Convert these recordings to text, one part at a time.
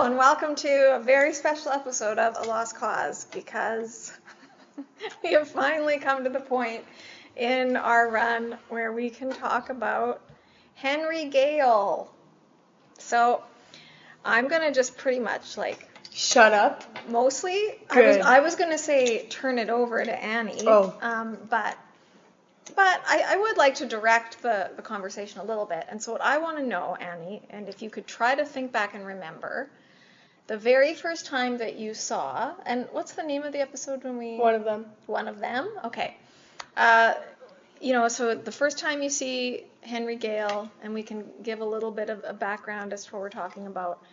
and welcome to a very special episode of A Lost Cause, because we have finally come to the point in our run where we can talk about Henry Gale. So I'm going to just pretty much Shut up. Mostly. Good. I was going to say turn it over to Annie. Oh. But I would like to direct the conversation a little bit. And so what I want to know, Annie, and if you could try to think back and remember, the very first time that you saw, and what's the name of the episode when we... One of them. One of them? Okay. So the first time you see Henry Gale, and we can give a little bit of a background as to what we're talking about,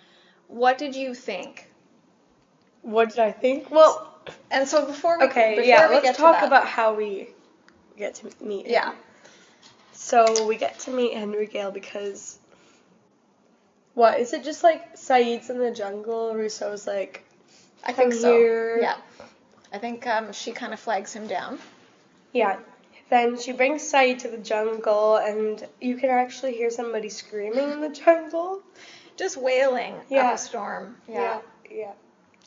what did you think? What did I think? Well... And so before we let's talk about how we get to meet him. Yeah. So we get to meet Henry Gale because... What, is it just Saeed's in the jungle, Rousseau's I think so. Here. Yeah. I think she kind of flags him down. Yeah. Then she brings Saeed to the jungle, and you can actually hear somebody screaming in the jungle. Just wailing up a storm. Yeah.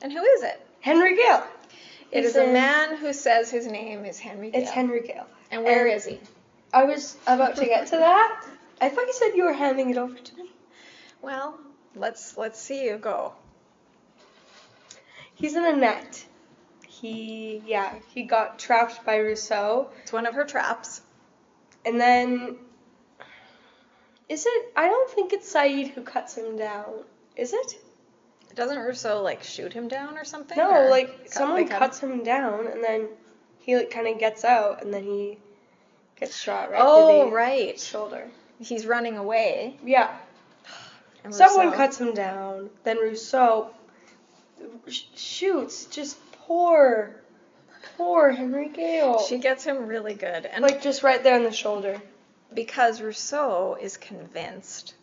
And who is it? Henry Gale. It is a man who says his name is Henry Gale. It's Henry Gale. And where is he? I was about to get to that. I thought you said you were handing it over to me. Well, let's see you go. He's in a net. He got trapped by Rousseau. It's one of her traps. And then, I don't think it's Saeed who cuts him down. Is it? Doesn't Rousseau, shoot him down or something? No, someone cuts him down, and then he, kind of gets out, and then he gets shot right through the shoulder. He's running away. Yeah. Someone cuts him down, then Rousseau shoots just poor Henry Gale. She gets him really good. And just right there in the shoulder. Because Rousseau is convinced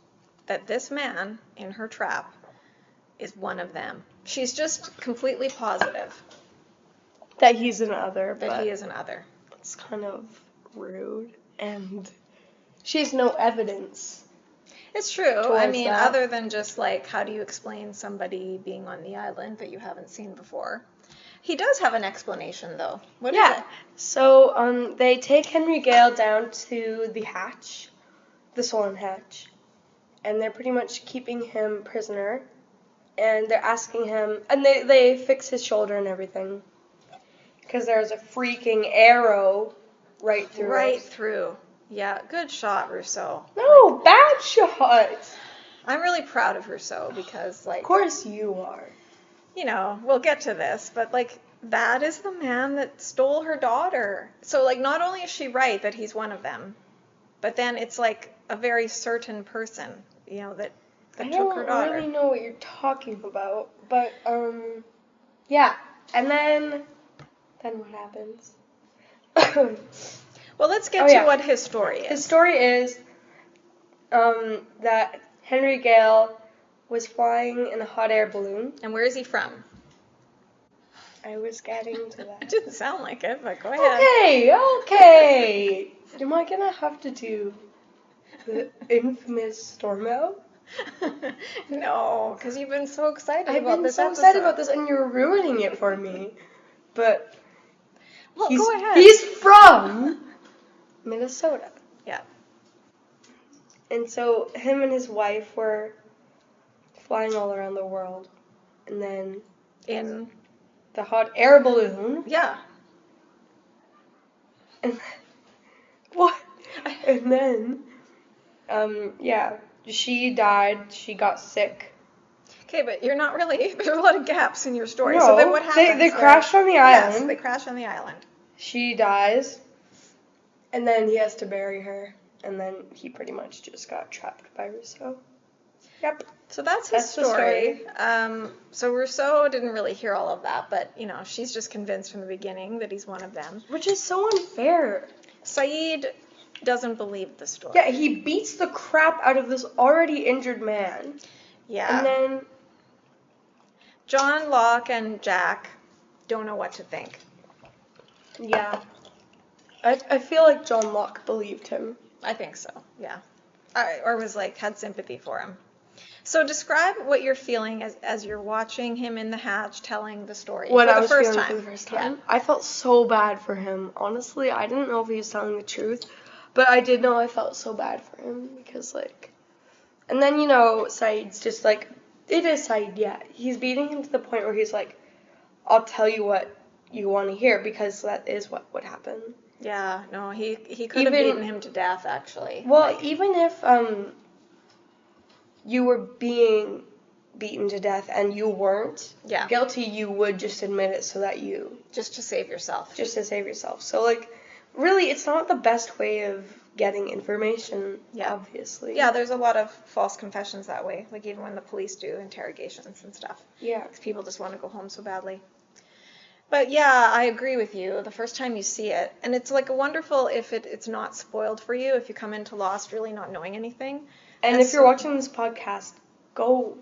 that this man in her trap is one of them. She's just completely positive. That he's an other. That he is an other. It's kind of rude. And she has no evidence. It's true. I mean, that. Other than just how do you explain somebody being on the island that you haven't seen before? He does have an explanation, though. What is it? So they take Henry Gale down to the hatch, the Solon hatch, and they're pretty much keeping him prisoner, and they're asking him, and they fix his shoulder and everything, because there's a freaking arrow right through it. Right through. Yeah, good shot, Rousseau. No, bad shot. I'm really proud of Rousseau because, Of course you are. We'll get to this, but, that is the man that stole her daughter. So, not only is she right that he's one of them, but then it's, a very certain person, that took her daughter. I don't really know what you're talking about, but, yeah. And then what happens? Well, let's get to what his story is. His story is that Henry Gale was flying in a hot air balloon. And where is he from? I was getting to that. It didn't sound like it, but go ahead. Okay. Am I going to have to do the infamous storm out? No, because you've been so excited about this I've been so excited about this, and you're ruining it for me. But well, go ahead. He's from Minnesota. Yeah. And so him and his wife were flying all around the world. And then in the hot air balloon. Yeah. And what? And then she died. She got sick. Okay, but you're not really... There's a lot of gaps in your story. No, so then what happens? They crashed on the island. Yes, they crashed on the island. She dies. And then he has to bury her. And then he pretty much just got trapped by Rousseau. Yep. So that's his story. So Rousseau didn't really hear all of that, but, she's just convinced from the beginning that he's one of them. Which is so unfair. Saeed doesn't believe the story. Yeah, he beats the crap out of this already injured man. Yeah. And then John, Locke, and Jack don't know what to think. Yeah. I feel like John Locke believed him. I think so, yeah. Or was had sympathy for him. So describe what you're feeling as you're watching him in the hatch telling the story What for I the was first feeling time. for the first time. I felt so bad for him. Honestly, I didn't know if he was telling the truth, but I did know I felt so bad for him because, like, and then, Saeed's just like, it is Saeed, yeah. He's beating him to the point where he's like, I'll tell you what you want to hear because that is what would happen. Yeah, no, he could have beaten him to death, actually. Well, even if you were being beaten to death and you weren't guilty, you would just admit it so that you... Just to save yourself. Just to save yourself. So, like, really, it's not the best way of getting information, obviously. Yeah, there's a lot of false confessions that way, like even when the police do interrogations and stuff. Yeah. Because people just want to go home so badly. But yeah, I agree with you. The first time you see it, and it's like wonderful if it's not spoiled for you, if you come into Lost really not knowing anything. And if you're watching this podcast, go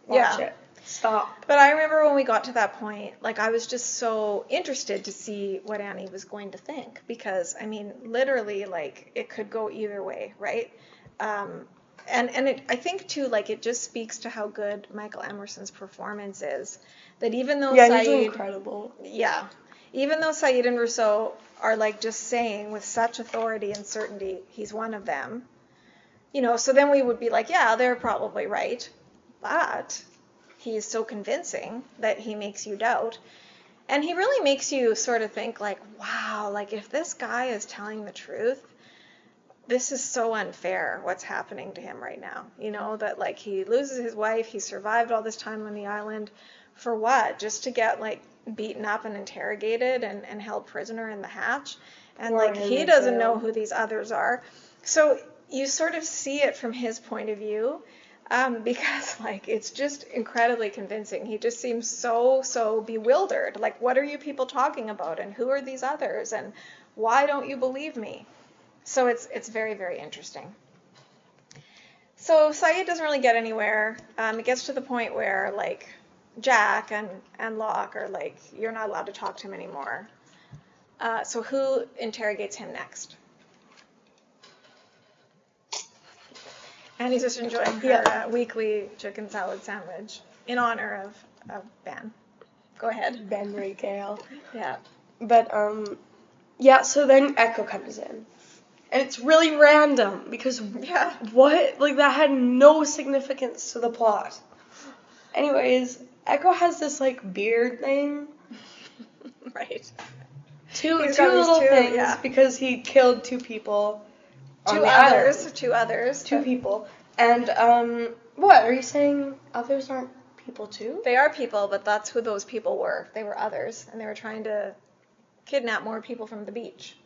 watch it. Stop. But I remember when we got to that point, like I was just so interested to see what Annie was going to think because, I mean, literally, like it could go either way, right? I think too, like it just speaks to how good Michael Emerson's performance is. That even though he's incredible. Yeah, even though Saeed and Rousseau are like just saying with such authority and certainty, he's one of them. So then we would be like, yeah, they're probably right, but he's so convincing that he makes you doubt. And he really makes you sort of think like, wow, like if this guy is telling the truth, this is so unfair what's happening to him right now. That like he loses his wife, he survived all this time on the island for what? Just to get like beaten up and interrogated and held prisoner in the hatch. And like he doesn't know who these others are. So you sort of see it from his point of view. Because like it's just incredibly convincing. He just seems so bewildered. Like, what are you people talking about? And who are these others? And why don't you believe me? So it's very, very interesting. So Saeed doesn't really get anywhere. It gets to the point where like Jack and Locke are like, you're not allowed to talk to him anymore. So who interrogates him next? And he's just enjoying her weekly chicken salad sandwich in honor of Ben. Go ahead. Ben Gale. Yeah. But, so then Echo comes in. And it's really random because what? Like, that had no significance to the plot. Anyways, Echo has this, like, beard thing. Right. Two little things because he killed two people. Two others. Two people. And, what? Are you saying others aren't people too? They are people, but that's who those people were. They were others, and they were trying to kidnap more people from the beach.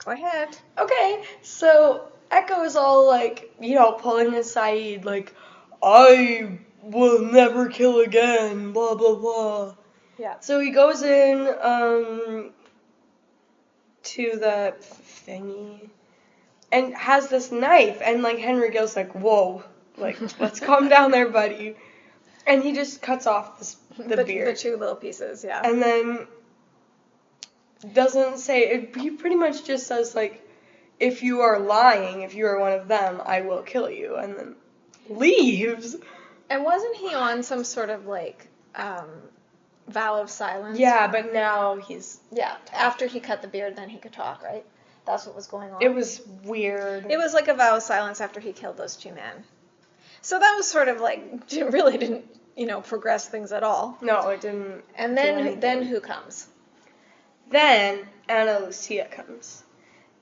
Go ahead. Okay, so Echo is all like, pulling his Saeed, like, I will never kill again, blah, blah, blah. Yeah. So he goes in, to the thingy and has this knife, and like Henry Gale's like, whoa, like let's calm down there, buddy, and he just cuts off the beard, the two little pieces, and then doesn't say it. He pretty much just says like, if you are lying, if you are one of them, I will kill you, and then leaves. And wasn't he on some sort of like vow of silence? Yeah, but now he's... Yeah, after he cut the beard, then he could talk, right? That's what was going on. It was weird. It was like a vow of silence after he killed those two men. So that was sort of like, really didn't, progress things at all. No, it didn't. And then who comes? Then Ana Lucia comes.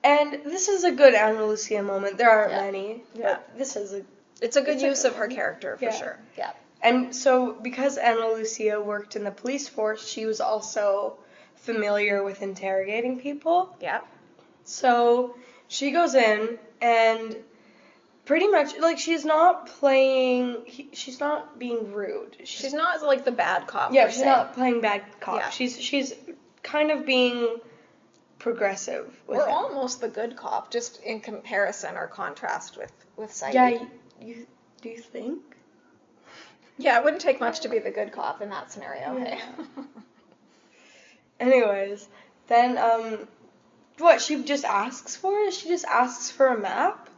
And this is a good Ana Lucia moment. There aren't many, but this is It's a good use of her character, for sure. Yeah. And so, because Ana Lucia worked in the police force, she was also familiar with interrogating people. Yeah. So, she goes in, and pretty much, like, she's not being rude. She's not, like, the bad cop, Yeah, she's not playing bad cop. Yeah. She's kind of being progressive with him. Almost the good cop, just in comparison or contrast with Saeed. Yeah, do you think? Yeah, it wouldn't take much to be the good cop in that scenario. Yeah. Hey. Anyways, then, what she just asks for? She just asks for a map?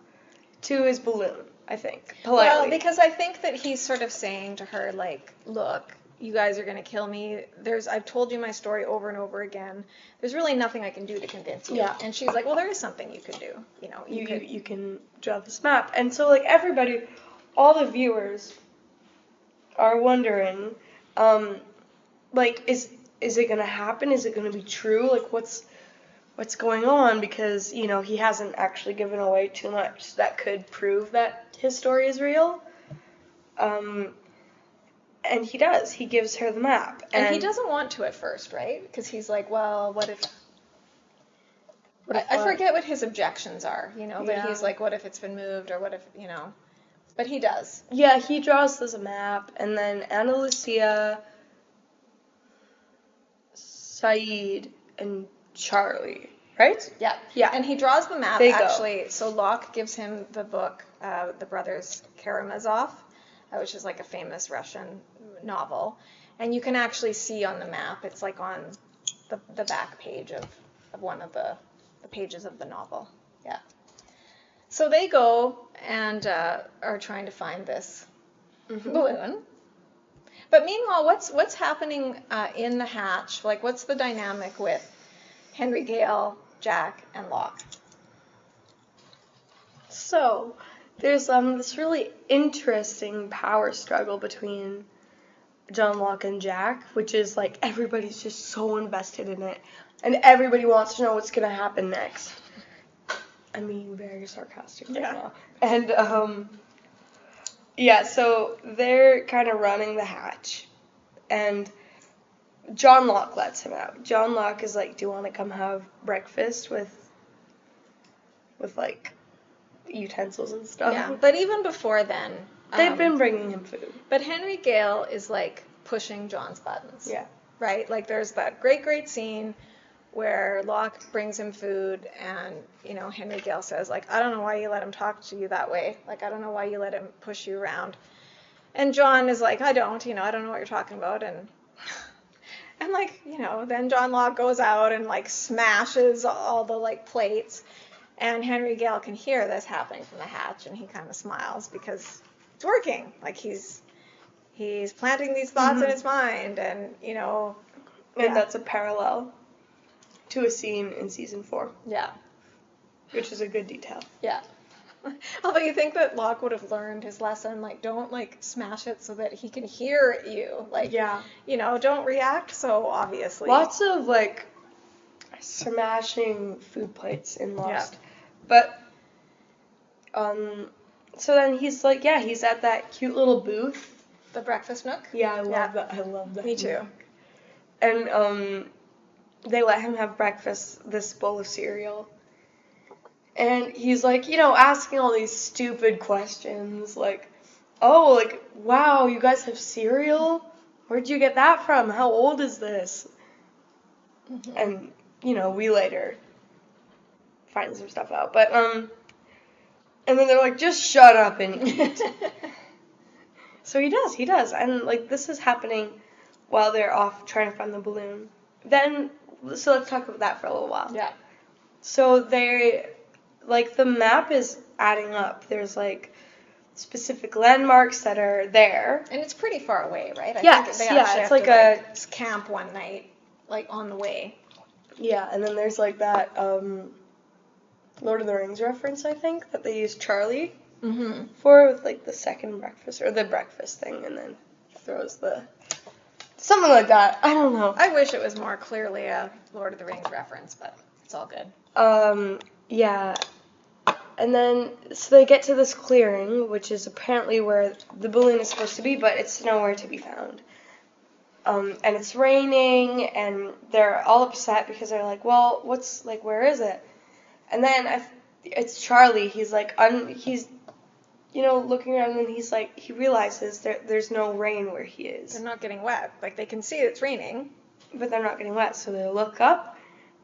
to his balloon, I think, politely. Well, because I think that he's sort of saying to her, like, look, you guys are going to kill me. I've told you my story over and over again. There's really nothing I can do to convince you. Yeah. And she's like, well, there is something you could do. You know, you can draw this map. And so, like, everybody, all the viewers are wondering, like, is it going to happen? Is it going to be true? Like, what's going on? Because, you know, he hasn't actually given away too much that could prove that his story is real. And he does. He gives her the map. And he doesn't want to at first, right? Because he's like, well, what if I forget what his objections are, you know, but he's like, what if it's been moved, or what if, you know. But he does. Yeah, he draws this map, and then Anna Lucia, Saeed, and Charlie, right? Yeah. Yeah. And he draws the map, actually. So Locke gives him the book, The Brothers Karamazov, which is like a famous Russian novel. And you can actually see on the map, it's like on the back page of one of the pages of the novel. Yeah. So they go and are trying to find this balloon. But meanwhile, what's happening in the hatch? Like, what's the dynamic with Henry Gale, Jack, and Locke? So there's this really interesting power struggle between John Locke and Jack, which is like everybody's just so invested in it, and everybody wants to know what's gonna happen next. I mean, very sarcastic right now. And yeah, so they're kind of running the hatch, and John Locke lets him out. John Locke is like, "Do you want to come have breakfast with like utensils and stuff?" Yeah, but even before then, they've been bringing him food. But Henry Gale is like pushing John's buttons. Yeah. Right? Like, there's that great scene where Locke brings him food, and, you know, Henry Gale says, like, I don't know why you let him talk to you that way. Like, I don't know why you let him push you around. And John is like, I don't know what you're talking about. And like, you know, then John Locke goes out and, like, smashes all the, like, plates. And Henry Gale can hear this happening from the hatch, and he kind of smiles because it's working. Like, he's planting these thoughts in his mind, and, you know. And that's a parallel to a scene in season 4. Yeah. Which is a good detail. Yeah. Although you think that Locke would have learned his lesson, like, don't, like, smash it so that he can hear you. Like, you know, don't react so obviously. Lots of, like, smashing food plates in Lost. Yeah. But, so then he's like, he's at that cute little booth. The breakfast nook? Yeah, I love that. I love that. Me too. And, they let him have breakfast, this bowl of cereal. And he's like, you know, asking all these stupid questions, like, oh, like, wow, you guys have cereal? Where'd you get that from? How old is this? And, you know, we later find some stuff out. But, and then they're like, just shut up and eat. So he does. And, like, this is happening while they're off trying to find the balloon. So let's talk about that for a little while. Yeah. So like, the map is adding up. There's, like, specific landmarks that are there. And it's pretty far away, right? I think they actually it's have like to camp one night, like, on the way. Yeah, and then there's, like, that Lord of the Rings reference, I think, that they use Charlie for, with, like, the second breakfast, or the breakfast thing, and then throws the... Something like that. I don't know. I wish it was more clearly a Lord of the Rings reference, but it's all good. Yeah. And then, so they get to this clearing, which is apparently where the balloon is supposed to be, but it's nowhere to be found. And it's raining, and they're all upset because they're like, well, where is it? And then it's Charlie. He's like, he's, you know, looking around, and he's like, he realizes there's no rain where he is. They're not getting wet. Like, they can see it's raining. But they're not getting wet, so they look up,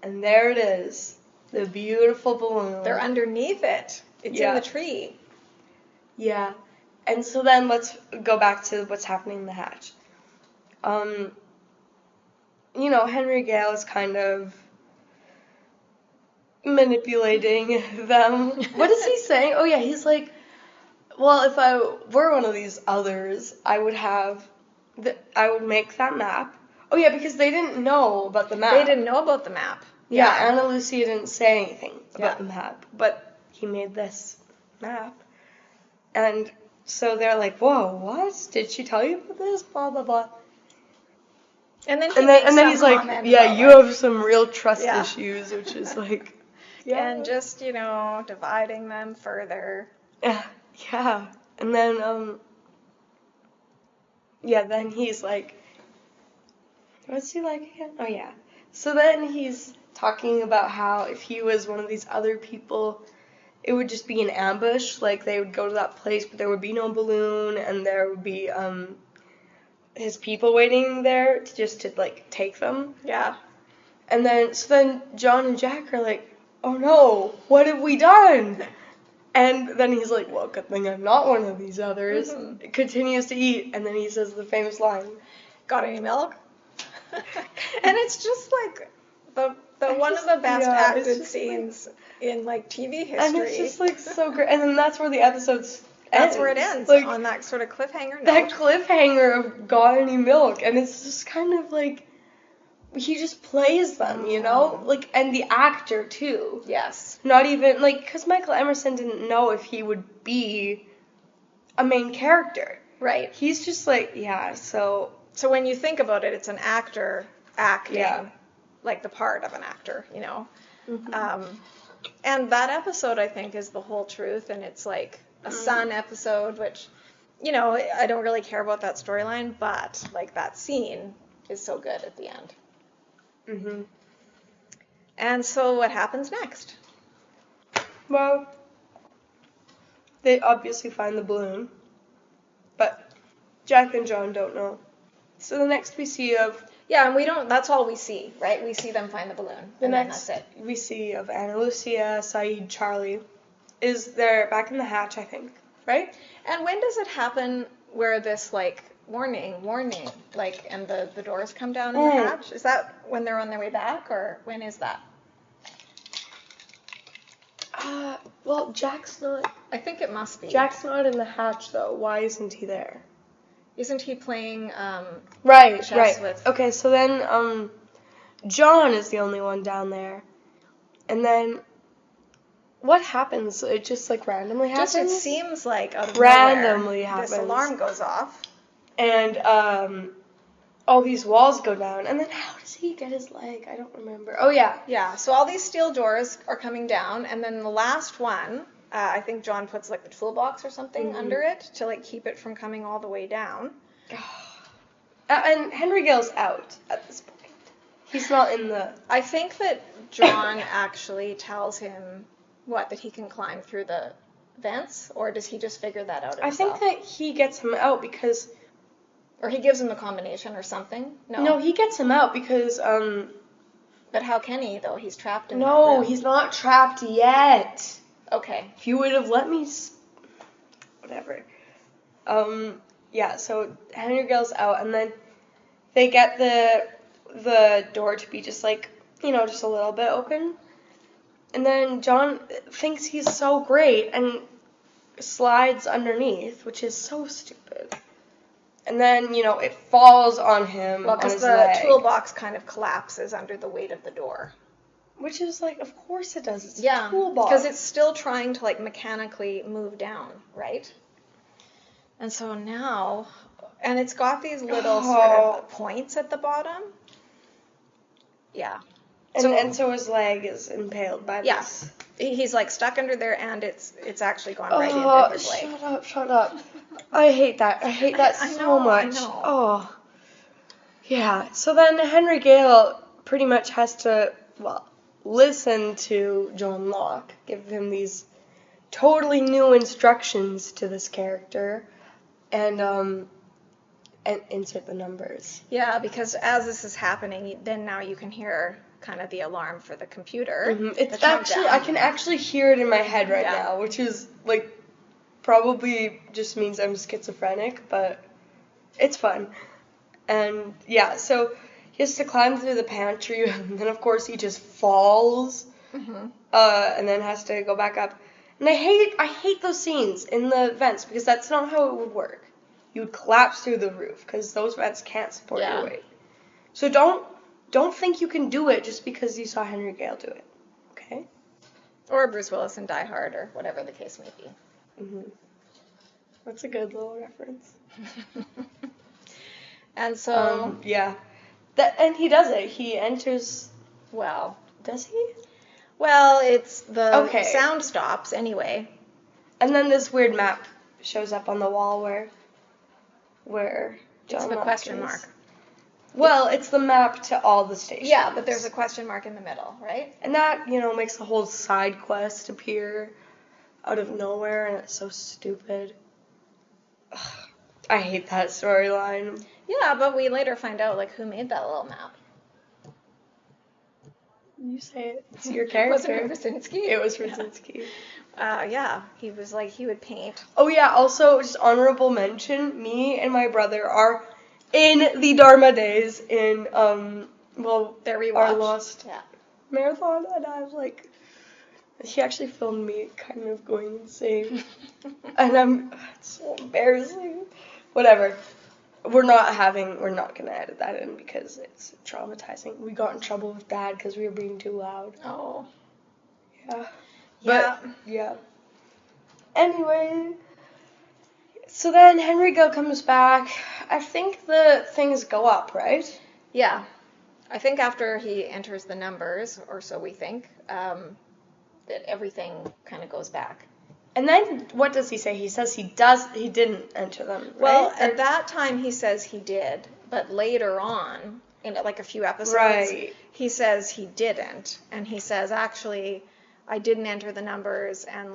and there it is, the beautiful balloon. They're underneath it. It's in the tree. Yeah. And so then let's go back to what's happening in the hatch. You know, Henry Gale is kind of, manipulating them. What is he saying? Oh yeah, he's like, well, if I were one of these others, I would make that map. Oh yeah, because they didn't know about the map. They didn't know about the map. Yeah, Anna Lucia didn't say anything about Yeah. the map, but he made this map. And so they're like, whoa, what? Did she tell you about this? Blah, blah, blah. And then he's like, yeah, you have some real trust issues, which is like, yeah. And just, dividing them further. Yeah. And then, then he's like, what's he like again? Oh, yeah. So then he's talking about how if he was one of these other people, it would just be an ambush. Like, they would go to that place, but there would be no balloon, and there would be, his people waiting there to like, take them. Yeah. And then John and Jack are like, oh no, what have we done? And then he's like, well, good thing I'm not one of these others. Mm-hmm. Continues to eat, and then he says the famous line, got any milk? And it's just like the one of the best acted scenes in like TV history. And it's just like so great. And then that's where the episode's That's where it ends, like, on that sort of cliffhanger note. That cliffhanger of got any milk, and it's just kind of like, he just plays them, like, and the actor too. Yes. Not even, like, because Michael Emerson didn't know if he would be a main character. Right. He's just like, yeah, so when you think about it, it's an actor acting like the part of an actor, Mm-hmm. And that episode, I think, is the whole truth, and it's like a son episode, which, I don't really care about that storyline, but like that scene is so good at the end. Mm-hmm. And so what happens next? Well, they obviously find the balloon, but Jack and John don't know. So the next we see of... Yeah, and that's all we see, right? We see them find the balloon, and then that's it. We see of Anna Lucia, Saeed, Charlie, is they're back in the hatch, I think, right? And when does it happen where this, like, warning, like, and the doors come down in the hatch? Is that when they're on their way back, or when is that? Well, Jack's not... I think it must be. Jack's not in the hatch, though. Why isn't he there? Isn't he playing chess with... Okay, so then John is the only one down there. And then what happens? It just, like, randomly happens? It seems like out of randomly nowhere, happens. this alarm goes off. And all these walls go down. And then how does he get his leg? I don't remember. Oh, yeah. Yeah, so all these steel doors are coming down, and then the last one... I think John puts like the toolbox or something under it to like keep it from coming all the way down. And Henry Gale's out at this point. He's not in the... I think that John actually tells him, that he can climb through the vents, or does he just figure that out himself? I think that he gets him out because... Or he gives him the combination or something? No, he gets him out because... But how can he, though? He's trapped in that room. No, he's not trapped yet. Okay. If you would have let me... Whatever. Yeah, so Henry Gale's out, and then they get the door to be just like, just a little bit open. And then John thinks he's so great and slides underneath, which is so stupid. And then, it falls on him. Well, because the toolbox kind of collapses under the weight of the door. Which is like, of course it does. It's a toolbox. Because it's still trying to like mechanically move down, right? And so now, and it's got these little sort of points at the bottom. Yeah. And so his leg is impaled by this. Yes. He's like stuck under there, and it's actually gone right into his leg. Shut up. I hate that. I hate that so much. I know. Oh. Yeah. So then Henry Gale pretty much has to, listen to John Locke, give him these totally new instructions to this character, and insert the numbers. Yeah, because as this is happening, then now you can hear kind of the alarm for the computer. Mm-hmm. It's actually, I can actually hear it in my head right now, which is like probably just means I'm schizophrenic, but it's fun. And yeah, so he has to climb through the pantry, and then of course he just falls. Mm-hmm. and then has to go back up. And I hate those scenes in the vents because that's not how it would work. You would collapse through the roof because those vents can't support your weight. So don't think you can do it just because you saw Henry Gale do it. Okay? Or Bruce Willis in Die Hard, or whatever the case may be. Mm-hmm. That's a good little reference. And so... yeah. And he does it. He enters... Well... Does he? Well, it's the sound stops anyway. And then this weird map shows up on the wall where John It's the Locke question is. mark. Well, it's the map to all the stations. Yeah, but there's a question mark in the middle, right? And that, makes the whole side quest appear out of nowhere, and it's so stupid. Ugh, I hate that storyline. Yeah, but we later find out, who made that little map. You say it. It's your character. Was it Brzezinski? It was Brzezinski. Yeah, he was he would paint. Oh yeah, also, just honorable mention, me and my brother are in the Dharma days in, their rewatch. Our Lost Marathon, and I was he actually filmed me kind of going insane. And it's so embarrassing. Whatever. We're not gonna edit that in because it's traumatizing. We got in trouble with Dad because we were being too loud. Oh. Yeah. Yeah. But, yeah. Anyway, so then Henry Gale comes back. I think the things go up, right? Yeah. I think after he enters the numbers, or so we think, that everything kind of goes back. And then what does he say? He says he didn't enter them, right? Well, at that time he says he did, but later on, in a few episodes, he says he didn't. And he says, actually, I didn't enter the numbers, and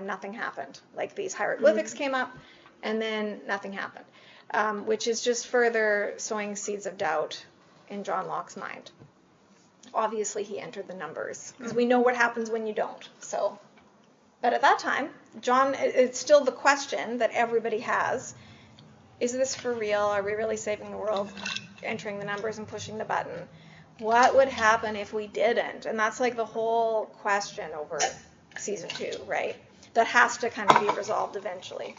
nothing happened. These hieroglyphics came up, and then nothing happened, which is just further sowing seeds of doubt in John Locke's mind. Obviously, he entered the numbers, because we know what happens when you don't. So, but at that time, it's still the question that everybody has: is this for real? Are we really saving the world, entering the numbers and pushing the button? What would happen if we didn't? And that's the whole question over season 2, right? That has to kind of be resolved eventually.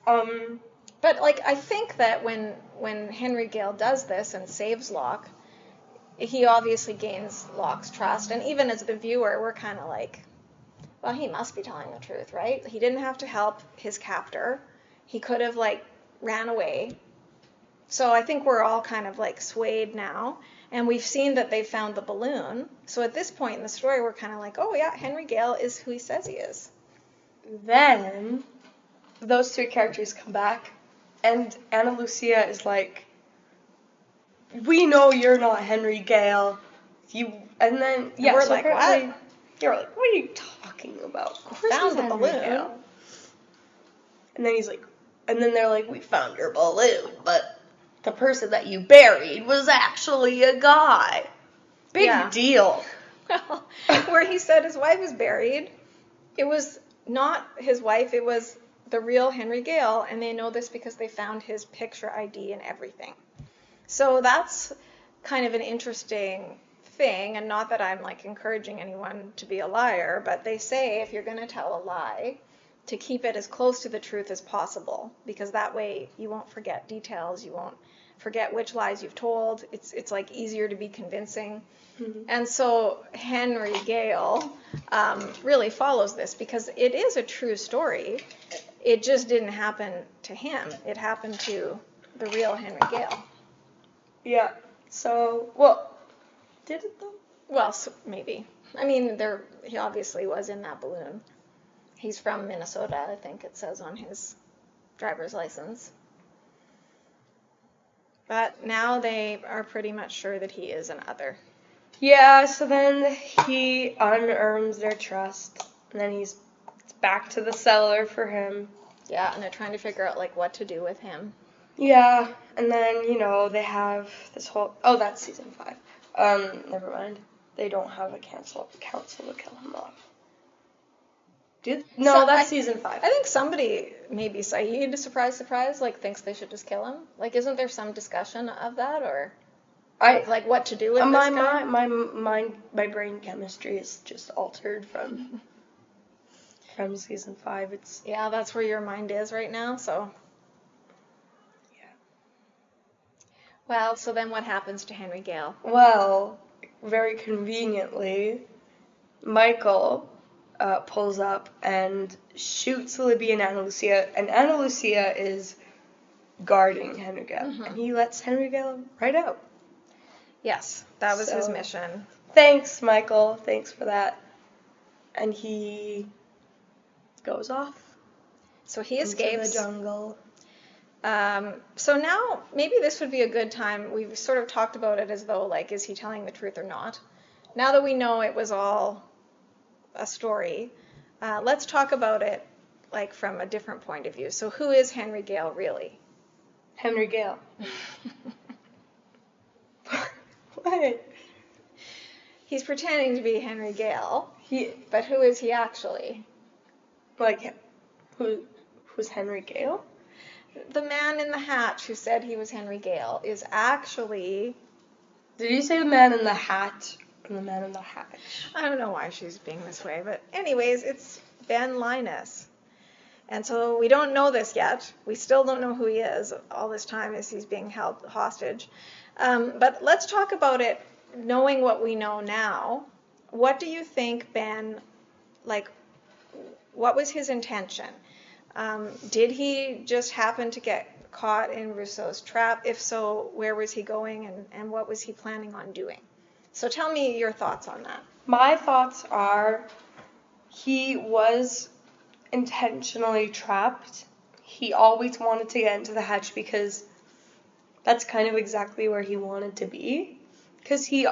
But I think that when Henry Gale does this and saves Locke, he obviously gains Locke's trust. And even as the viewer, we're kind of well, he must be telling the truth, right? He didn't have to help his captor. He could have ran away. So I think we're all kind of swayed now, and we've seen that they found the balloon. So at this point in the story, we're kind of oh yeah, Henry Gale is who he says he is. Then those 3 characters come back, and Ana Lucia is we know you're not Henry Gale. And then we're so what? You're what are you talking about? Of course Found the Henry balloon. Gale. And then he's and then they're we found your balloon, but the person that you buried was actually a guy. Big deal. Well, where he said his wife is buried, it was not his wife, it was the real Henry Gale, and they know this because they found his picture ID and everything. So that's kind of an interesting thing, and not that I'm encouraging anyone to be a liar, but they say if you're going to tell a lie, to keep it as close to the truth as possible, because that way you won't forget details, you won't forget which lies you've told. It's easier to be convincing. Mm-hmm. And so Henry Gale really follows this because it is a true story. It just didn't happen to him. It happened to the real Henry Gale. Yeah. So, well, did it though? Well, so maybe. I mean, he obviously was in that balloon. He's from Minnesota, I think it says on his driver's license. But now they are pretty much sure that he is an other. Yeah, so then he unearns their trust, and then it's back to the cellar for him. Yeah, and they're trying to figure out, what to do with him. Yeah, and then, they have this whole... Oh, that's season 5. Never mind. They don't have a council to kill him off. That's season 5. I think somebody, maybe Saeed, surprise, thinks they should just kill him. Isn't there some discussion of that, or? like what to do with this guy? My brain chemistry is just altered from season 5. It's Yeah, that's where your mind is right now. So yeah. well, so then what happens to Henry Gale? Well, very conveniently, Michael pulls up and shoots Libby and Ana Lucia, and Ana Lucia is guarding Henry Gale, and he lets Henry Gale right out. Yes, that was his So, mission. Thanks, Michael. Thanks for that. And he goes off. So he into escapes. the jungle. So now maybe this would be a good time. We've sort of talked about it as though, like, is he telling the truth or not? Now that we know it was all a story, let's talk about it, like, from a different point of view. So who is Henry Gale really? Henry Gale. What? He's pretending to be Henry Gale, but who is he actually? Like, who's Henry Gale? The man in the hatch who said he was Henry Gale is actually... Did you say the man in the hat or the man in the hatch? I don't know why she's being this way, but anyways, it's Ben Linus. And so we don't know this yet. We still don't know who he is all this time as he's being held hostage. But let's talk about it, knowing what we know now. What do you think Ben, like, what was his intention? Did he just happen to get caught in Rousseau's trap? If so, where was he going and what was he planning on doing? So tell me your thoughts on that. My thoughts are he was intentionally trapped. He always wanted to get into the hatch because that's kind of exactly where he wanted to be. Because he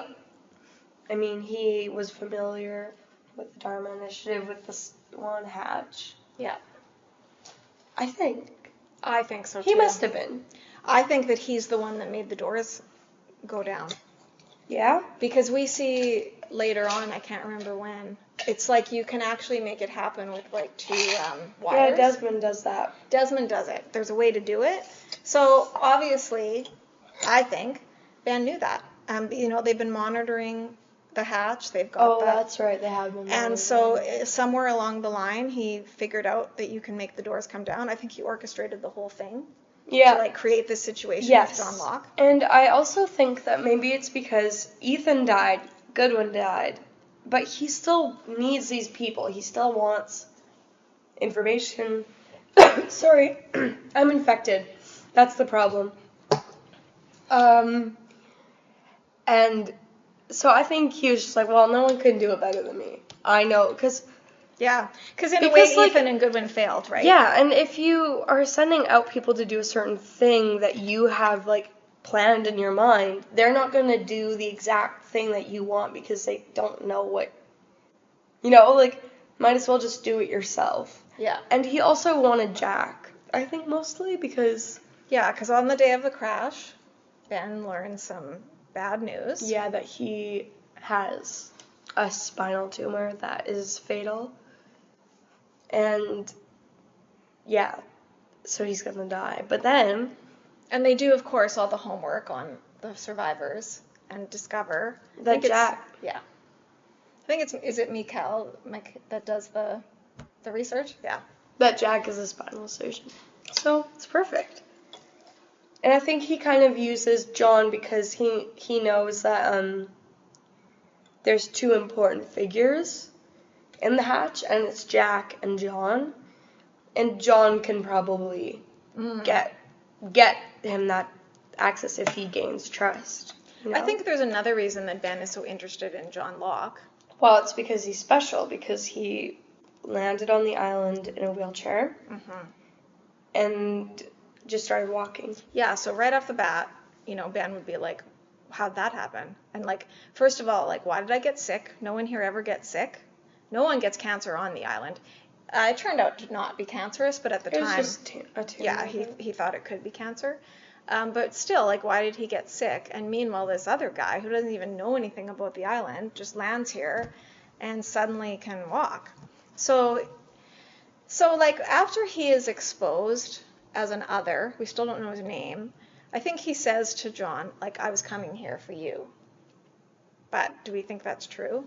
was familiar with the Dharma Initiative, with the Swan Hatch. Yeah. I think So too. He must have been. I think that he's the one that made the doors go down. Yeah? Because we see later on, I can't remember when, it's like you can actually make it happen with like 2 wires. Yeah, Desmond does that. Desmond does it. There's a way to do it. So obviously, I think Ben knew that. They've been monitoring the hatch. They've got that. That's right. They have been. And so somewhere along the line, he figured out that you can make the doors come down. I think he orchestrated the whole thing. Yeah. To like create this situation with John Locke. And I also think that maybe it's because Ethan died, Goodwin died, but he still needs these people. He still wants information. Sorry, I'm infected. That's the problem. And so I think he was just like, well, no one can do it better than me. I know, because in a way, Ethan and Goodwin failed, right? Yeah, and if you are sending out people to do a certain thing that you have, like, planned in your mind, they're not going to do the exact thing that you want because they don't know what, might as well just do it yourself. Yeah. And he also wanted Jack, I think mostly because... Yeah, because on the day of the crash, Ben learned some bad news. Yeah, that he has a spinal tumor that is fatal. And, yeah, so he's going to die. But then... And they do, of course, all the homework on the survivors and discover... That Jack... Yeah. I think is it Mikael that does the research? Yeah. That Jack is a spinal surgeon. So, it's perfect. And I think he kind of uses John because he knows that there's 2 important figures in the hatch, and it's Jack and John. And John can probably get him that access if he gains trust. I think there's another reason that Ben is so interested in John Locke. Well, it's because he's special, because he landed on the island in a wheelchair and just started walking. Yeah, so right off the bat, Ben would be like, how'd that happen? And, like, first of all, like, why did I get sick? No one here ever gets sick. No one gets cancer on the island. It turned out to not be cancerous, but at the time... It was just a tumor. Yeah, he thought it could be cancer. But still, like, why did he get sick? And meanwhile, this other guy who doesn't even know anything about the island just lands here and suddenly can walk. So like, after he is exposed as an other, we still don't know his name, I think he says to John, like, I was coming here for you. But do we think that's true?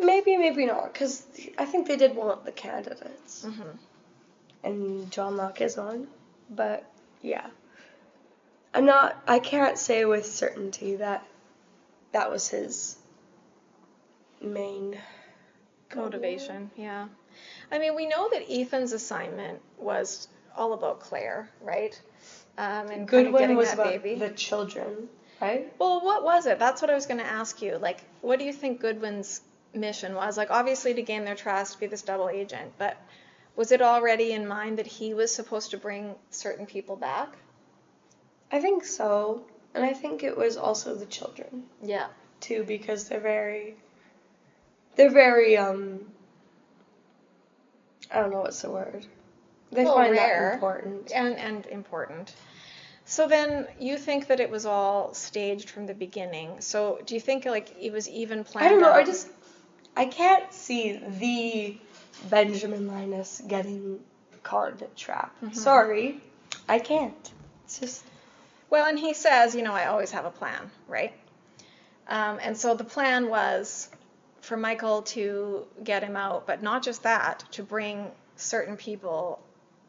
Maybe, maybe not, because I think they did want the candidates. Mm-hmm. And John Locke is on. But, yeah. I can't say with certainty that was his main Motivation, yeah. I mean, we know that Ethan's assignment was all about Claire, right? And kind of Goodwin getting was that about baby. the children, right? Well, what was it? That's what I was going to ask you. Like, what do you think Goodwin's mission was? Like, obviously to gain their trust, be this double agent, but was it already in mind that he was supposed to bring certain people back? I think so. And I think it was also the children. Yeah. Too, because they're very, I don't know what's the word. They find rare that important. And important. So then you think that it was all staged from the beginning. So do you think like it was even planned I don't know. out? I can't see the Benjamin Linus getting caught in a trap. Mm-hmm. Sorry, I can't. It's just. Well, and he says, I always have a plan, right? And so the plan was for Michael to get him out, but not just that, to bring certain people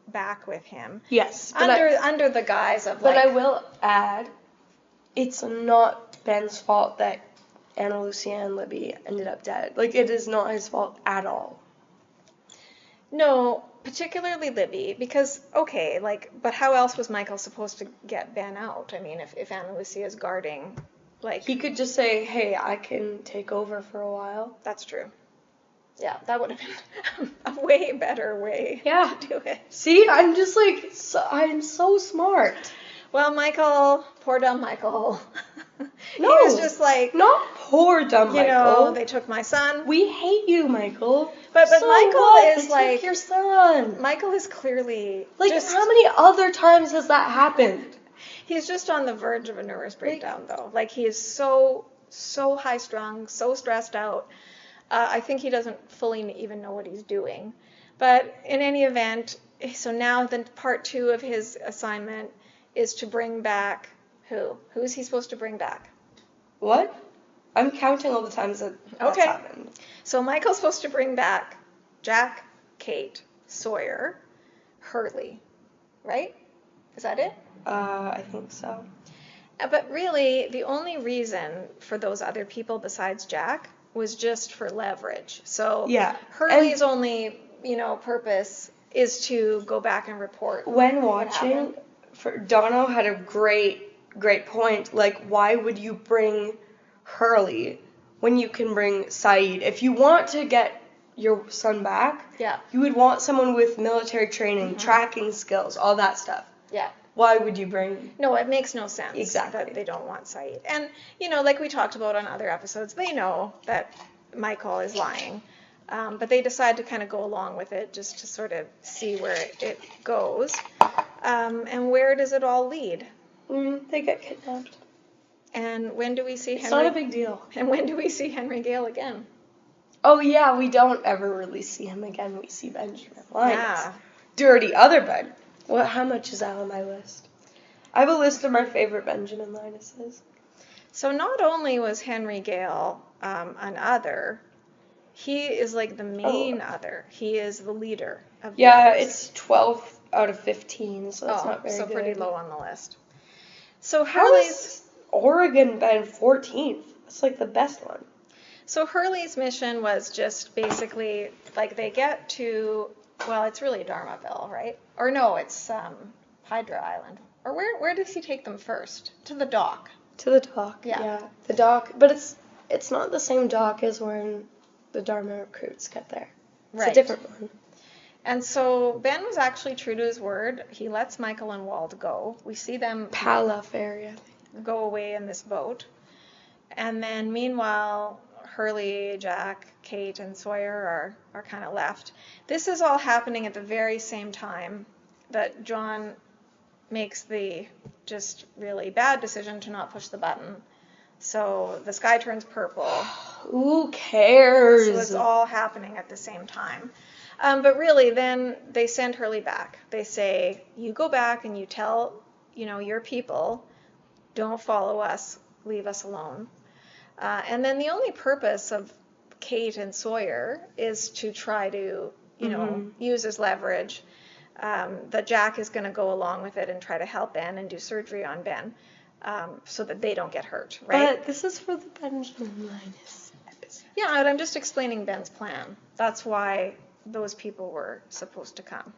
back with him. Yes. Under the guise of But I will add, it's not Ben's fault that Anna Lucia and Libby ended up dead. Like, it is not his fault at all. No, particularly Libby, because, okay, but how else was Michael supposed to get Ben out? I mean, if Anna Lucia is guarding, He could just say, hey, I can take over for a while. That's true. Yeah, that would have been a way better way to do it. See, I'm just I'm so smart. Well, Michael, poor dumb Michael. No, he was just not poor dumb Michael. They took my son. We hate you, Michael. But so Michael what? is they took your son. Michael is clearly how many other times has that happened? He's just on the verge of a nervous breakdown, though. He is so high-strung, so stressed out. I think he doesn't fully even know what he's doing. But in any event, so now the part 2 of his assignment is to bring back who? Who is he supposed to bring back? What? I'm counting all the times that's happened. So Michael's supposed to bring back Jack, Kate, Sawyer, Hurley, right? Is that it? I think so. But really, the only reason for those other people besides Jack was just for leverage. So Hurley's only, purpose is to go back and report. When watching, Dono had a great point. Why would you bring Hurley when you can bring Saeed? If you want to get your son back, you would want someone with military training, tracking skills, all that stuff. Yeah. Why would you bring... No, it makes no sense. Exactly. That they don't want Saeed. And, like we talked about on other episodes, they know that Michael is lying. But they decide to kind of go along with it just to sort of see where it goes. And where does it all lead? They get kidnapped. And when do we see Henry... It's not a big deal. And when do we see Henry Gale again? Oh, yeah, we don't ever really see him again. We see Benjamin Linus. Yeah. Dirty other Ben. How much is that on my list? I have a list of my favorite Benjamin Linuses. So not only was Henry Gale an other, he is the main other. He is the leader of the others. It's 12 out of 15, so that's not very good. So pretty low on the list. So How is Oregon Ben 14th? It's the best one. So Hurley's mission was just basically, they get to... Well, it's really Dharmaville, right? Or no, it's Hydra Island. Or where does he take them first? To the dock. To the dock, yeah. The dock, but it's not the same dock as when the Dharma recruits get there. It's a different one. And so Ben was actually true to his word. He lets Michael and Wald go. We see them... Palaf area. Go away in this boat. And then meanwhile... Hurley, Jack, Kate, and Sawyer are kind of left. This is all happening at the very same time that John makes the just really bad decision to not push the button. So the sky turns purple. Who cares? So it's all happening at the same time. But really, then they send Hurley back. They say, you go back and you tell, your people, don't follow us, leave us alone. And then the only purpose of Kate and Sawyer is to try to, use as leverage that Jack is going to go along with it and try to help Ben and do surgery on Ben so that they don't get hurt, right? But this is for the Benjamin Linus episode. Yeah, and I'm just explaining Ben's plan. That's why those people were supposed to come.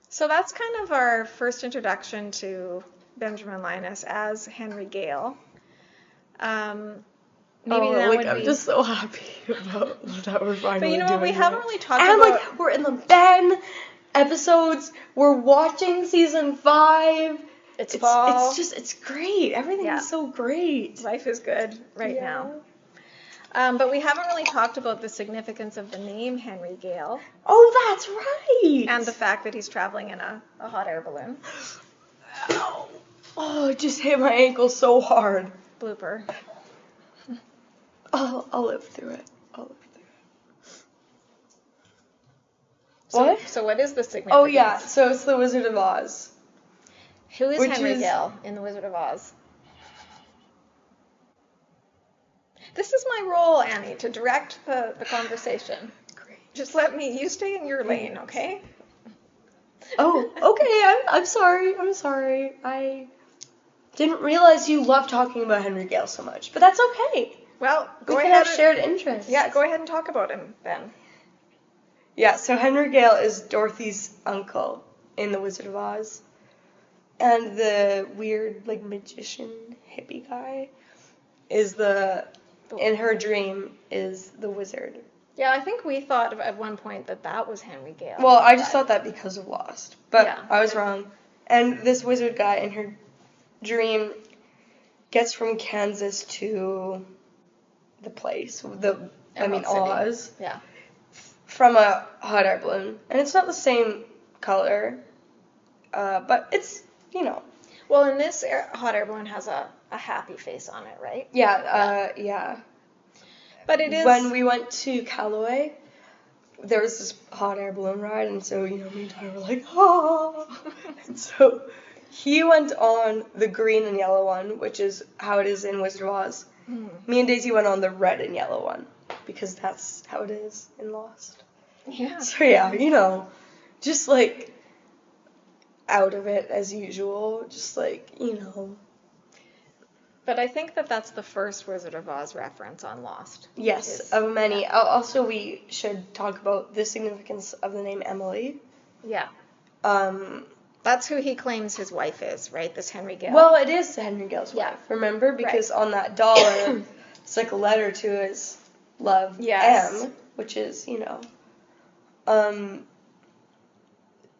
So that's kind of our first introduction to Benjamin Linus as Henry Gale. I'm just so happy about that we're finally doing. But you know what? We haven't really talked about. And we're in the Ben episodes. We're watching season 5. It's fall. It's great. Everything is so great. Life is good right now. But we haven't really talked about the significance of the name Henry Gale. Oh, that's right. And the fact that he's traveling in a hot air balloon. Ow. Oh, it just hit my ankle so hard. Blooper. I'll live through it. What? So what is the significance? Oh, yeah. So it's the Wizard of Oz. Who is Henry Gale in the Wizard of Oz? This is my role, Annie, to direct the conversation. Great. Just you stay in your lane, okay? Oh, okay. I'm sorry. I didn't realize you love talking about Henry Gale so much, but that's okay. Well, we can have shared interests. Yeah, go ahead and talk about him, Ben. Yeah, so Henry Gale is Dorothy's uncle in The Wizard of Oz. And the weird, magician hippie guy is in her dream, is the wizard. Yeah, I think we thought at one point that was Henry Gale. Well, I just thought that because of Lost. But yeah. I was wrong. And this wizard guy in her dream gets from Kansas to the place, Oz. Yeah. From a hot air balloon. And it's not the same color, but it's, Well, in this hot air balloon has a happy face on it, right? Yeah. But it is... When we went to Callaway, there was this hot air balloon ride, and so, me and Tyler were like, ah! And so he went on the green and yellow one, which is how it is in Wizard of Oz. Mm. Me and Daisy went on the red and yellow one, because that's how it is in Lost. Yeah. So, yeah, just, out of it as usual, just, But I think that's the first Wizard of Oz reference on Lost. Yes, of many. Yeah. Also, we should talk about the significance of the name Emily. Yeah. That's who he claims his wife is, right? This Henry Gale. Well, it is Henry Gale's wife, remember? Because on that dollar, it's a letter to his love, M, which is,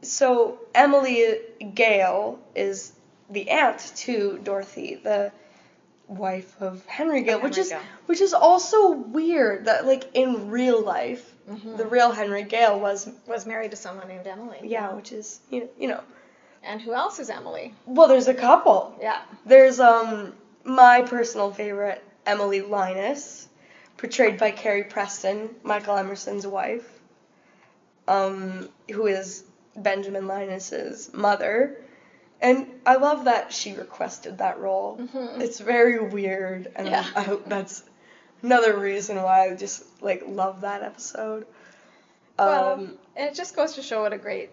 So Emily Gale is the aunt to Dorothy, the wife of Henry Gale, which is also weird that in real life, the real Henry Gale was married to someone named Emily. Yeah, which is And who else is Emily? Well, there's a couple. Yeah. There's my personal favorite, Emily Linus, portrayed by Carrie Preston, Michael Emerson's wife, who is Benjamin Linus's mother. And I love that she requested that role. Mm-hmm. It's very weird, and I hope that's another reason why I just love that episode. And it just goes to show what a great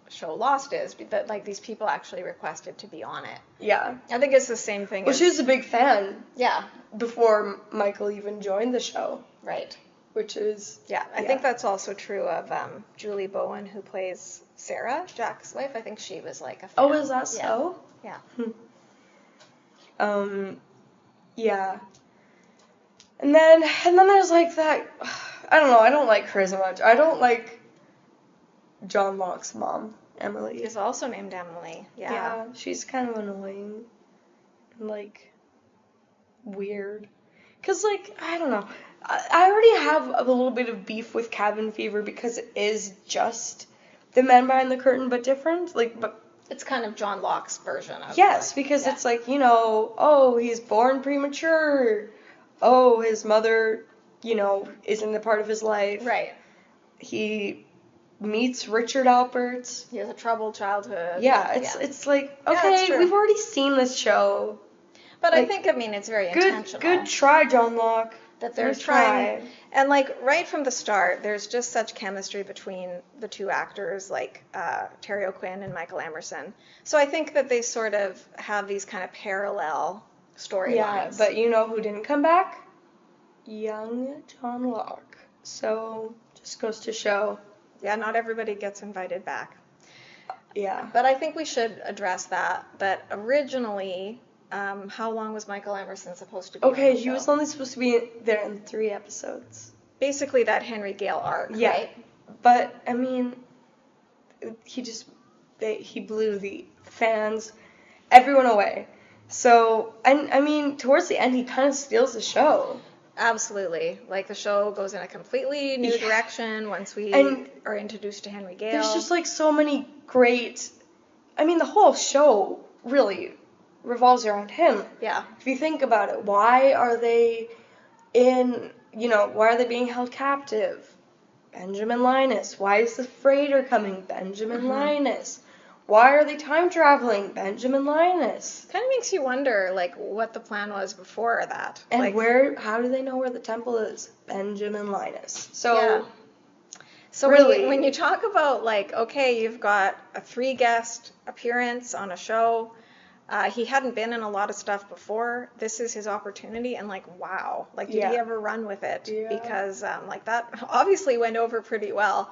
show Lost is, that these people actually requested to be on it. Yeah. I think it's the same thing. Well, she was a big fan. Yeah. Before Michael even joined the show. Right. Which is... Yeah, I think that's also true of Julie Bowen, who plays Sarah, Jack's wife. I think she was a fan. Oh, is that so? Yeah. Yeah. And then there's that... I don't know, I don't like her as much. I don't like John Locke's mom, Emily. She's also named Emily. Yeah, she's kind of annoying. And, weird. Because, I don't know. I already have a little bit of beef with Cabin Fever because it is just the men behind the curtain, but different. But it's kind of John Locke's version of. Yes, because it's oh, he's born premature. Oh, his mother, isn't a part of his life. Right. he meets Richard Alpert. He has a troubled childhood. Yeah, it's like, okay, true. we've already seen this show. But like, I mean, it's very intentional. Good try, John Locke. That they're trying, and like right from the start, there's just such chemistry between the two actors, like Terry O'Quinn and Michael Emerson. So I think that they sort of have these kind of parallel storylines. Yeah, but you know who didn't come back? Young John Locke. So just goes to show. Yeah, not everybody gets invited back. Yeah. But I think we should address that. But originally, how long was Michael Emerson supposed to be? Okay, he was only supposed to be there in 3 episodes. Basically that Henry Gale arc, yeah. Right? But, I mean, he blew the fans, everyone away. So, and I mean, towards the end, he kind of steals the show. Absolutely. Like, the show goes in a completely new direction once we are introduced to Henry Gale. There's just, like, so many great... I mean, the whole show really revolves around him. Yeah. If you think about it, why are they why are they being held captive? Benjamin Linus. Why is the freighter coming? Benjamin Linus. Why are they time traveling? Benjamin Linus. Kind of makes you wonder, like, what the plan was before that. And like, how do they know where the temple is? Benjamin Linus. So, yeah. So really, when you talk about, like, okay, you've got a 3-guest appearance on a show, he hadn't been in a lot of stuff before. This is his opportunity, and, like, wow. Like, did he ever run with it? Yeah. Because, like, that obviously went over pretty well.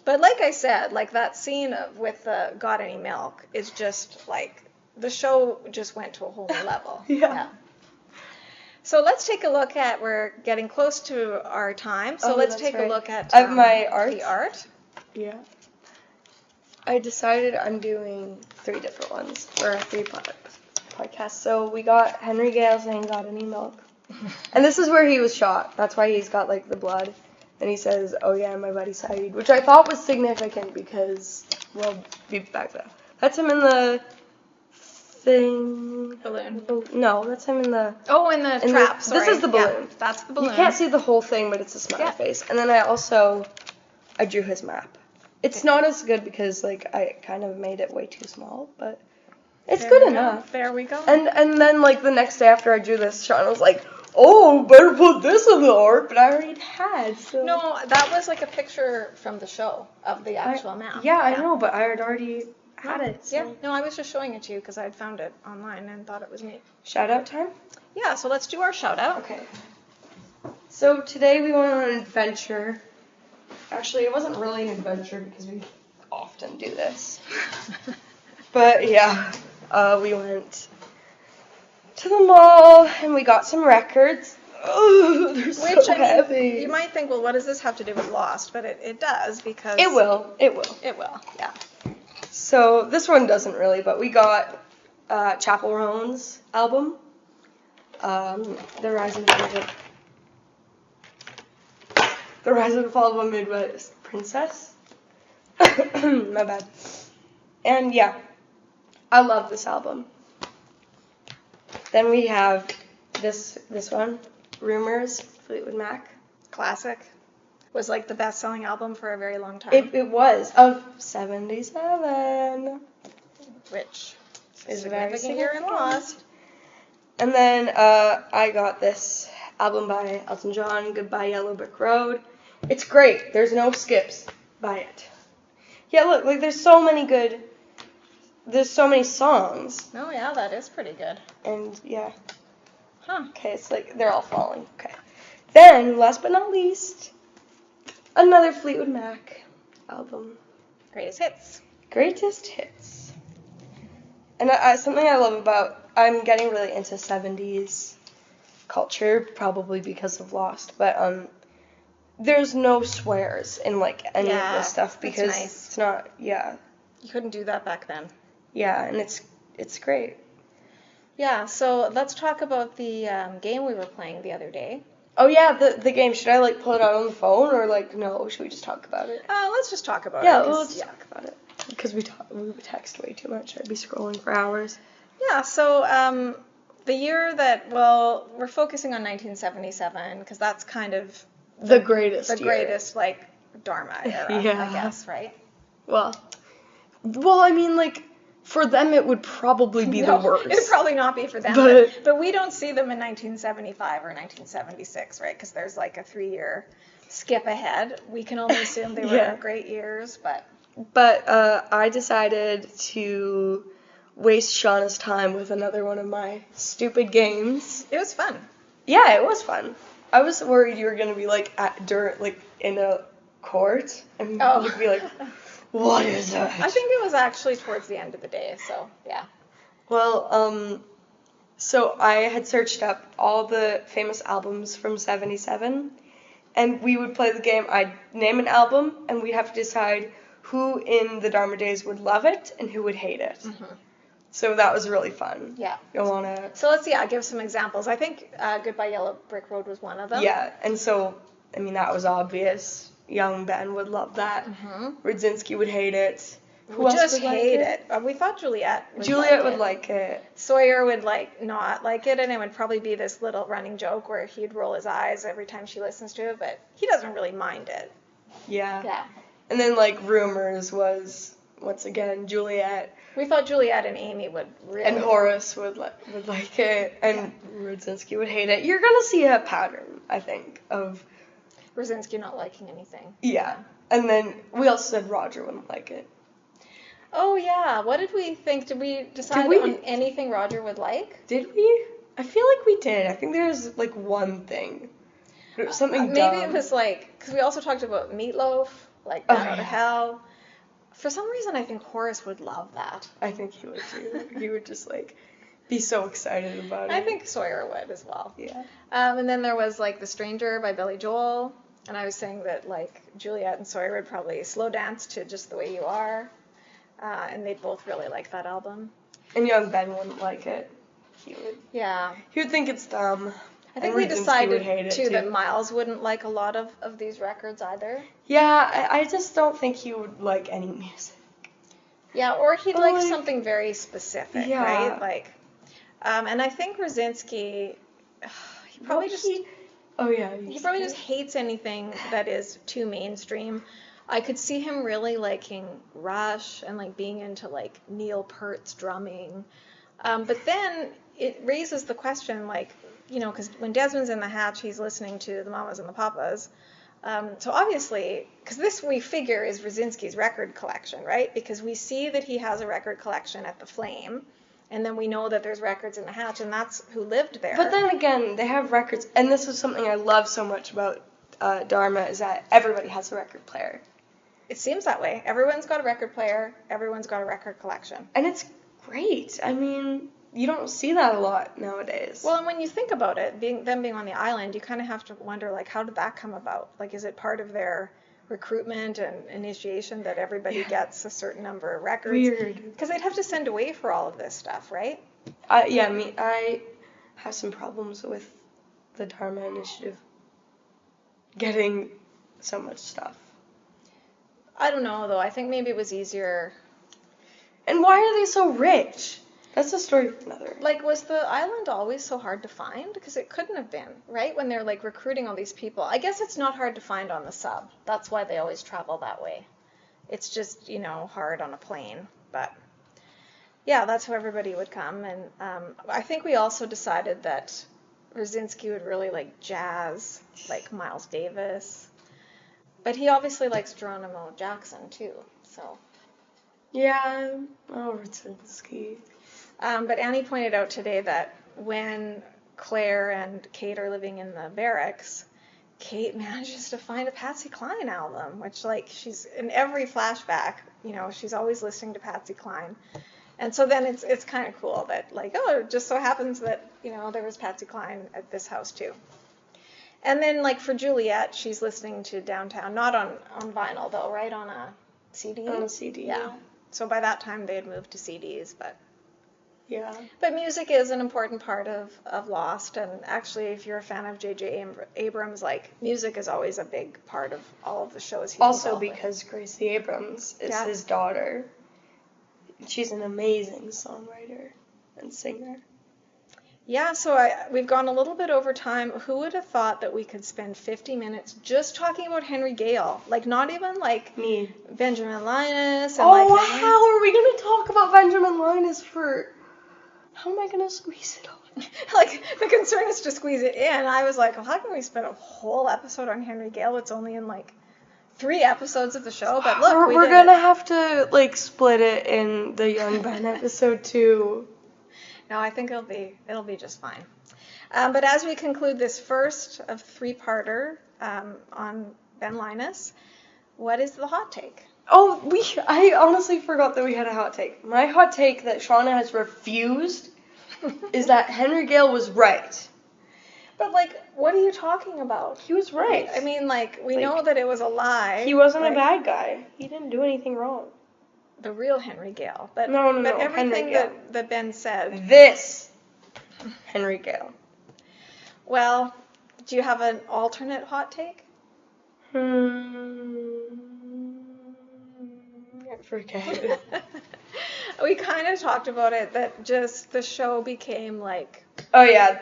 But like I said, like, that scene with the Got Any Milk is just, like, the show just went to a whole new level. Yeah. So let's take a look at, we're getting close to our time, so let's take a look at my art. The art. Yeah. I decided I'm doing 3 different ones for our 3 podcasts. So we got Henry Gale saying Got Any Milk. And this is where he was shot. That's why he's got, like, the blood. And he says, oh yeah, my buddy Saeed, which I thought was significant because, well, be back there. That's him in the thing. Balloon. No, that's him in the... Oh, in the trap, sorry. This is the balloon. Yeah, that's the balloon. You can't see the whole thing, but it's a smiley face. And then I drew his map. It's not as good because, like, I kind of made it way too small, but it's good enough. There we go. And then, like, the next day after I drew this, Shawna was like, oh, better put this in the art, but I already had, so... No, that was, like, a picture from the show of the actual map. Yeah, I know, but I had already had it. So. Yeah, no, I was just showing it to you because I had found it online and thought it was neat. Shout-out time? Yeah, so let's do our shout-out. Okay. So today we went on an adventure. Actually, it wasn't really an adventure because we often do this. But, yeah, we went to the mall and we got some records. Oh, they're so heavy. You might think, well, what does this have to do with Lost? But it does because... It will, yeah. So, this one doesn't really, but we got Chappell Roan's album, The Rise and Fall of a Midwest Princess. My bad. And, yeah, I love this album. Then we have this one, Rumors, Fleetwood Mac. Classic. Was like the best-selling album for a very long time. It was, of 77. Which is very significant in Lost. And then I got this album by Elton John, Goodbye Yellow Brick Road. It's great. There's no skips. Buy it. Yeah, look, like there's so many songs. Oh yeah, that is pretty good. And yeah. Huh. Okay, it's like they're all falling. Okay. Then, last but not least, another Fleetwood Mac album. Greatest hits. Greatest hits. And something I love about, I'm getting really into 70s culture, probably because of Lost, but there's no swears in like any of this stuff because it's not, You couldn't do that back then. Yeah, and it's great. Yeah, so let's talk about the game we were playing the other day. Oh yeah, the game. Should I like pull it out on the phone or like no? Should we just talk about it? Let's just talk about it. Yeah, let's talk about it because we text way too much. I'd be scrolling for hours. Yeah. So the year that we're focusing on 1977 because that's kind of the greatest like Dharma era, Yeah. I guess, right? Well, I mean, like, for them it would probably be the worst. It would probably not be for them, but we don't see them in 1975 or 1976, right? Because there's like a 3-year skip ahead. We can only assume they were great years, but... But I decided to waste Shawna's time with another one of my stupid games. It was fun. Yeah, it was fun. I was worried you were going to be, like, in a court, and you'd be like... What is that? I think it was actually towards the end of the day, so yeah. Well, so I had searched up all the famous albums from 77, and we would play the game. I'd name an album, and we'd have to decide who in the Dharma days would love it and who would hate it. Mm-hmm. So that was really fun. Yeah. You'll want to... So let's, give some examples. I think Goodbye Yellow Brick Road was one of them. Yeah, and so, I mean, that was obvious. Young Ben would love that. Mm-hmm. Rudzinski would hate it. Who else would hate it? We thought Juliet would like it. Sawyer would not like it, and it would probably be this little running joke where he'd roll his eyes every time she listens to it, but he doesn't really mind it. Yeah. Yeah. And then, like, Rumors was, once again, Juliet. We thought Juliet and Amy would really... And Horace would like it, and Rudzinski would hate it. You're going to see a pattern, I think, of... Rudzinski not liking anything. Yeah. And then we also said Roger wouldn't like it. Oh, yeah. What did we think? Did we decide on anything Roger would like? Did we? I feel like we did. I think there was, like, one thing. But it was something maybe dumb. It was, like... Because we also talked about Meatloaf, like, Down Out of Hell. For some reason, I think Horace would love that. I think he would, too. He would just, like, be so excited about it. I think Sawyer would as well. Yeah. And then there was, like, The Stranger by Billy Joel. And I was saying that, like, Juliet and Sawyer would probably slow dance to Just the Way You Are. And they'd both really like that album. And young Ben wouldn't like it. He would. Yeah. He would think it's dumb. I think we decided, too, that Miles wouldn't like a lot of these records either. Yeah, I just don't think he would like any music. Yeah, or he'd like something very specific, right? Like, and I think Rudzinski, he probably just... He probably just hates anything that is too mainstream. I could see him really liking Rush and, like, being into, like, Neil Peart's drumming. But then it raises the question, like, you know, because when Desmond's in the hatch, he's listening to the Mamas and the Papas. So obviously, because this, we figure, is Rudzinski's record collection, right? Because we see that he has a record collection at the Flame. And then we know that there's records in the hatch, and that's who lived there. But then again, they have records, and this is something I love so much about Dharma, is that everybody has a record player. It seems that way. Everyone's got a record player. Everyone's got a record collection. And it's great. I mean, you don't see that a lot nowadays. Well, and when you think about it, them being on the island, you kind of have to wonder, like, how did that come about? Like, is it part of their recruitment and initiation that everybody gets a certain number of records? Weird. Because they'd have to send away for all of this stuff, right? I have some problems with the Dharma Initiative getting so much stuff. I don't know, though. I think maybe it was easier. And why are they so rich? That's a story for another. Like, was the island always so hard to find? Because it couldn't have been, right? When they're, like, recruiting all these people. I guess it's not hard to find on the sub. That's why they always travel that way. It's just, you know, hard on a plane. But, yeah, that's how everybody would come. And I think we also decided that Rudzinski would really like jazz, like Miles Davis. But he obviously likes Geronimo Jackson, too, so... Yeah, Rudzinski. But Annie pointed out today that when Claire and Kate are living in the barracks, Kate manages to find a Patsy Cline album, which, like, she's in every flashback, you know, she's always listening to Patsy Cline. And so then it's kind of cool that, like, oh, it just so happens that, you know, there was Patsy Cline at this house, too. And then, like, for Juliet, she's listening to Downtown, not on vinyl, though, right? On a CD? On a CD, yeah. So by that time, they had moved to CDs, but... Yeah. But music is an important part of Lost, and actually, if you're a fan of J.J. Abrams, like, music is always a big part of all of the shows he's also involved because with. Gracie Abrams is his daughter. She's an amazing songwriter and singer. Yeah, so we've gone a little bit over time. Who would have thought that we could spend 50 minutes just talking about Henry Gale? Like, not even like Me. Benjamin Linus and Oh, like how are we going to talk about Benjamin Linus for... How am I going to squeeze it on? Like, the concern is to squeeze it in. I was like, well, how can we spend a whole episode on Henry Gale? It's only in like 3 episodes of the show, but look, we're going to have to like split it in the Young Ben episode too. No, I think it'll be just fine. But as we conclude this first of 3-parter on Ben Linus, what is the hot take? Oh, I honestly forgot that we had a hot take. My hot take that Shawna has refused is that Henry Gale was right. But, like, what are you talking about? He was right. I mean, like, we know that it was a lie. He wasn't a bad guy. He didn't do anything wrong. The real Henry Gale. But, No, but everything Henry Gale. that Ben said. This Henry Gale. Well, do you have an alternate hot take? I forget. We kind of talked about it, that just the show became like... Oh, yeah.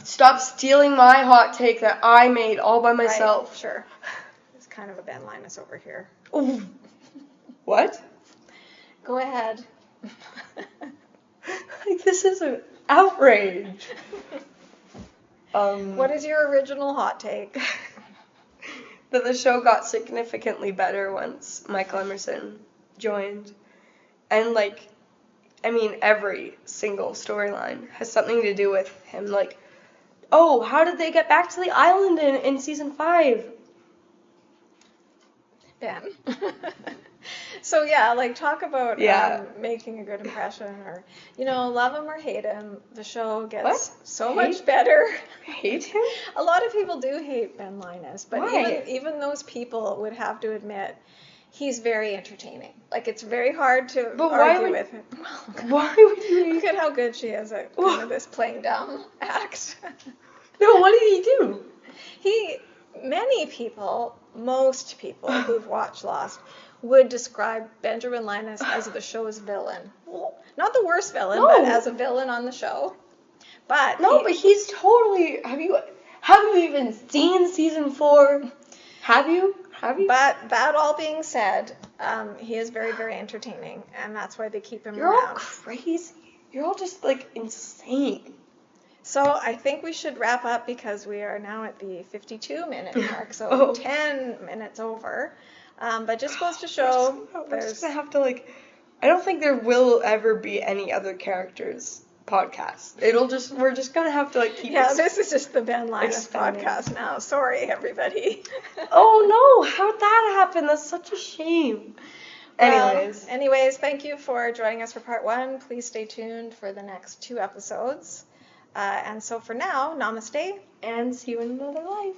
Stop stealing my hot take that I made all by myself. Right, sure. It's kind of a Ben Linus over here. Ooh. What? Go ahead. Like, this is an outrage. What is your original hot take? That the show got significantly better once Michael Emerson joined. And, like, I mean, every single storyline has something to do with him. Like, oh, how did they get back to the island in season 5? Ben. So, yeah, like, talk about making a good impression, or, you know, love him or hate him, the show gets much better. Hate him? A lot of people do hate Ben Linus, but Why? even those people would have to admit he's very entertaining. Like, it's very hard to argue with him. Why would you? Look at how good she is at kind of this playing dumb act. No, what did he do? Many people, most people who've watched Lost, would describe Benjamin Linus as the show's villain. Not the worst villain, but as a villain on the show. But but he's totally... Have you even seen season 4? Have you? But that all being said, he is very, very entertaining, and that's why they keep him around. You're all crazy. You're all just, like, insane. So I think we should wrap up because we are now at the 52-minute mark, so 10 minutes over. But just goes to show we're just gonna have to, like... I don't think there will ever be any other characters podcast. We're just gonna have to, like, keep... Yeah, this is just the Ben Linus podcast now. Sorry, everybody. Oh, no! How'd that happen? That's such a shame. Anyways, thank you for joining us for part 1. Please stay tuned for the next 2 episodes. And so for now, namaste. And see you in another life.